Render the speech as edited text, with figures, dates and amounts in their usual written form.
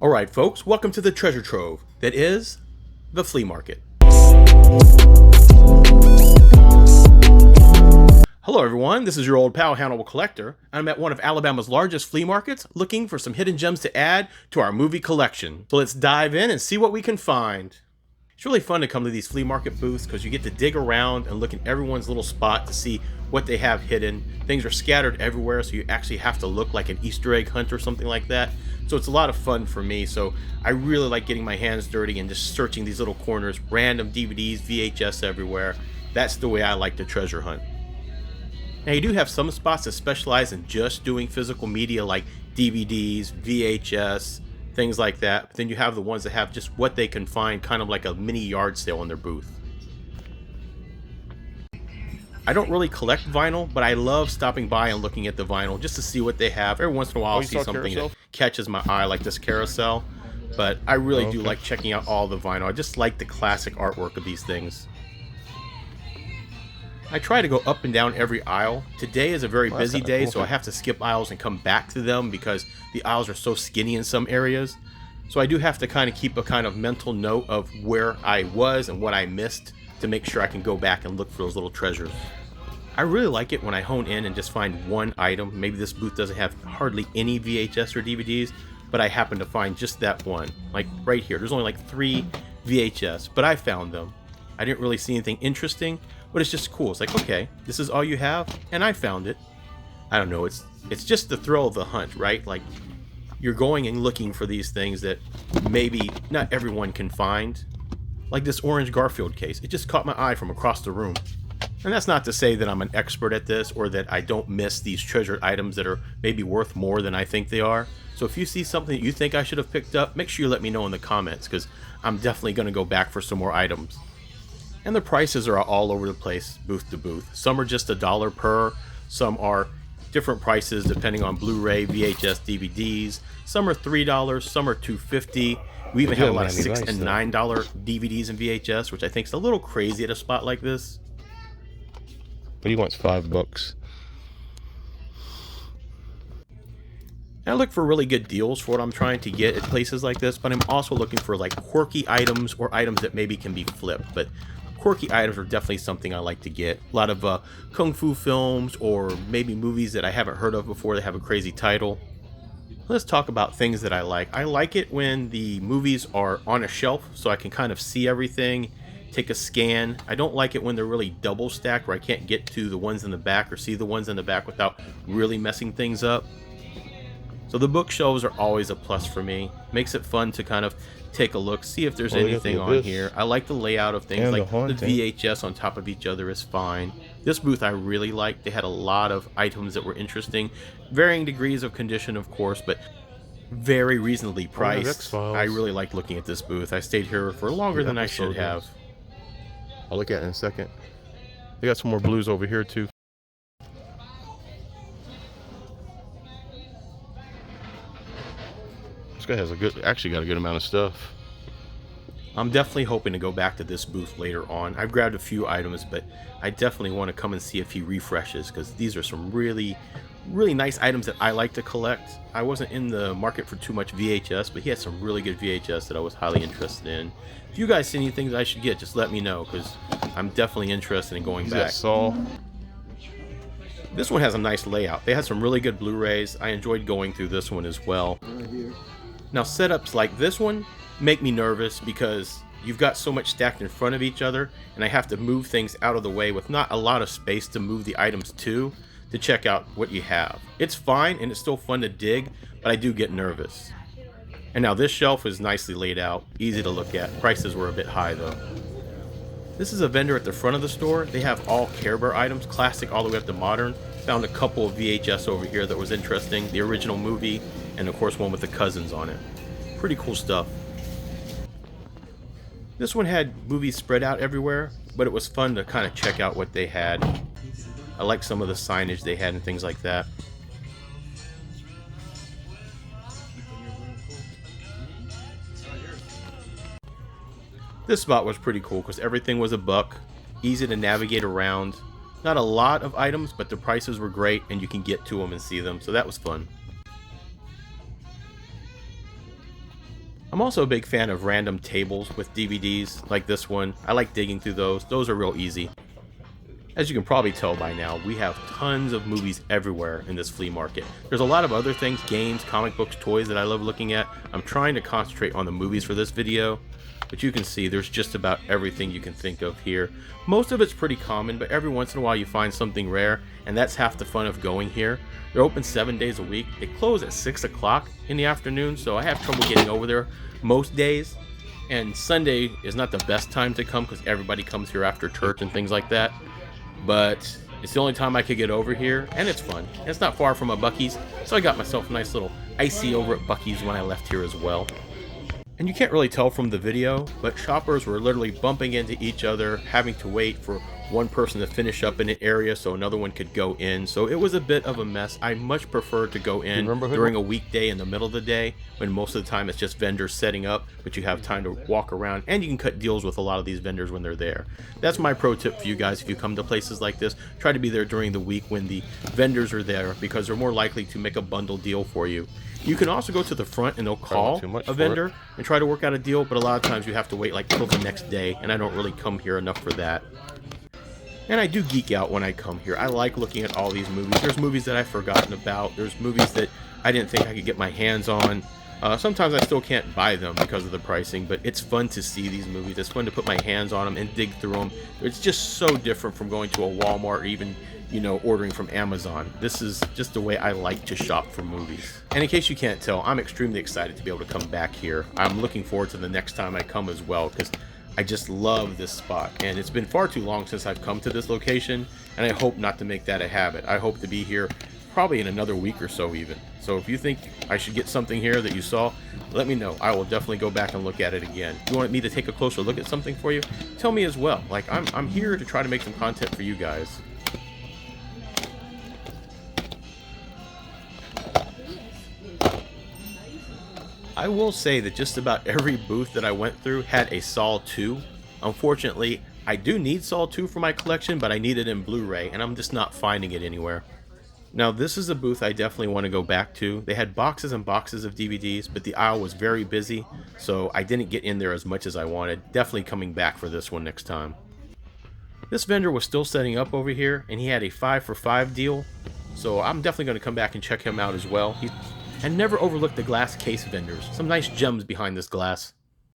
Alright folks, welcome to the treasure trove that is the flea market. Hello everyone, this is your old pal Hannibal Collector. I'm at one of Alabama's largest flea markets looking for some hidden gems to add to our movie collection. So let's dive in and see what we can find. It's really fun to come to these flea market booths because you get to dig around and look in everyone's little spot to see what they have hidden. Things are scattered everywhere, so you actually have to look like an Easter egg hunt or something like that. So it's a lot of fun for me, so I really like getting my hands dirty and just searching these little corners, random DVDs, VHS everywhere. That's the way I like to treasure hunt. Now you do have some spots that specialize in just doing physical media like DVDs, VHS, things like that. But then you have the ones that have just what they can find, kind of like a mini yard sale in their booth. I don't really collect vinyl, but I love stopping by and looking at the vinyl just to see what they have. Every once in a while I'll see something that catches my eye, like this carousel. But I really do like checking out all the vinyl. I just like the classic artwork of these things. I try to go up and down every aisle. Today is a very busy day, so I have to skip aisles and come back to them because the aisles are so skinny in some areas. So I do have to kind of keep a kind of mental note of where I was and what I missed to make sure I can go back and look for those little treasures. I really like it when I hone in and just find one item. Maybe this booth doesn't have hardly any VHS or DVDs, but I happen to find just that one. Like right here, there's only like 3 VHS, but I found them. I didn't really see anything interesting, but it's just cool. It's like, okay, this is all you have, and I found it. I don't know, it's just the thrill of the hunt, right? Like, you're going and looking for these things that maybe not everyone can find. Like this orange Garfield case. It just caught my eye from across the room. And that's not to say that I'm an expert at this or that I don't miss these treasured items that are maybe worth more than I think they are. So if you see something that you think I should have picked up, make sure you let me know in the comments because I'm definitely going to go back for some more items. And the prices are all over the place, booth to booth. Some are just $1 per, some are different prices depending on Blu-ray, VHS, DVDs. Some are $3, some are $2.50. We even have a lot of $6 and $9 DVDs and VHS, which I think is a little crazy at a spot like this. But he wants $5. I look for really good deals for what I'm trying to get at places like this, but I'm also looking for like quirky items or items that maybe can be flipped. But quirky items are definitely something I like to get. A lot of kung fu films or maybe movies that I haven't heard of before that have a crazy title. Let's talk about things that I like. I like it when the movies are on a shelf so I can kind of see everything, take a scan. I don't like it when they're really double stacked where I can't get to the ones in the back or see the ones in the back without really messing things up. So the bookshelves are always a plus for me. Makes it fun to kind of take a look, see if there's anything on here. I like the layout of things, like the VHS on top of each other is fine. This booth I really liked. They had a lot of items that were interesting. Varying degrees of condition, of course, but very reasonably priced. I really liked looking at this booth. I stayed here for longer than I should have. I'll look at it in a second. They got some more blues over here too. This guy has actually got a good amount of stuff. I'm definitely hoping to go back to this booth later on. I've grabbed a few items, but I definitely want to come and see if he refreshes because these are some really nice items that I like to collect. I wasn't in the market for too much VHS, but he had some really good VHS that I was highly interested in. If you guys see anything that I should get, just let me know because I'm definitely interested in going back. This one has a nice layout. They had some really good Blu-rays. I enjoyed going through this one as well. Now setups like this one make me nervous because you've got so much stacked in front of each other and I have to move things out of the way with not a lot of space to move the items to check out what you have. It's fine and it's still fun to dig, but I do get nervous. And now this shelf is nicely laid out, easy to look at. Prices were a bit high though. This is a vendor at the front of the store. They have all Care Bear items, classic all the way up to modern. Found a couple of VHS over here that was interesting. The original movie, and of course one with the cousins on it. Pretty cool stuff. This one had movies spread out everywhere, but it was fun to kind of check out what they had. I like some of the signage they had and things like that. This spot was pretty cool because everything was $1, easy to navigate around. Not a lot of items, but the prices were great and you can get to them and see them, so that was fun. I'm also a big fan of random tables with DVDs like this one. I like digging through those. Those are real easy. As you can probably tell by now, we have tons of movies everywhere in this flea market. There's a lot of other things, games, comic books, toys that I love looking at. I'm trying to concentrate on the movies for this video, but you can see there's just about everything you can think of here. Most of it's pretty common, but every once in a while you find something rare, and that's half the fun of going here. They're open 7 days a week. They close at 6 o'clock in the afternoon, so I have trouble getting over there most days. And Sunday is not the best time to come because everybody comes here after church and things like that. But it's the only time I could get over here, and it's fun. It's not far from a Buc-ee's, so I got myself a nice little icy over at Buc-ee's when I left here as well. And you can't really tell from the video, but shoppers were literally bumping into each other, having to wait for one person to finish up in an area so another one could go in. So it was a bit of a mess. I much prefer to go in during a weekday in the middle of the day, when most of the time it's just vendors setting up, but you have time to walk around, and you can cut deals with a lot of these vendors when they're there. That's my pro tip for you guys. If you come to places like this, try to be there during the week when the vendors are there, because they're more likely to make a bundle deal for you. You can also go to the front and they'll call a vendor and try to work out a deal, but a lot of times you have to wait like till the next day, and I don't really come here enough for that. And I do geek out when I come here. I like looking at all these movies. There's movies that I've forgotten about. There's movies that I didn't think I could get my hands on. Sometimes I still can't buy them because of the pricing, but it's fun to see these movies. It's fun to put my hands on them and dig through them. It's just so different from going to a Walmart or even, you know, ordering from Amazon. This is just the way I like to shop for movies. And in case you can't tell, I'm extremely excited to be able to come back here. I'm looking forward to the next time I come as well, because I just love this spot, and it's been far too long since I've come to this location, and I hope not to make that a habit. I hope to be here probably in another week or so even. So if you think I should get something here that you saw, let me know. I will definitely go back and look at it again. If you want me to take a closer look at something for you, tell me as well. Like, I'm here to try to make some content for you guys. I will say that just about every booth that I went through had a Saw 2. Unfortunately, I do need Saw 2 for my collection, but I need it in Blu-ray, and I'm just not finding it anywhere. Now, this is a booth I definitely want to go back to. They had boxes and boxes of DVDs, but the aisle was very busy, so I didn't get in there as much as I wanted. Definitely coming back for this one next time. This vendor was still setting up over here, and he had a 5 for 5 deal, so I'm definitely going to come back and check him out as well. And never overlook the glass case vendors. Some nice gems behind this glass.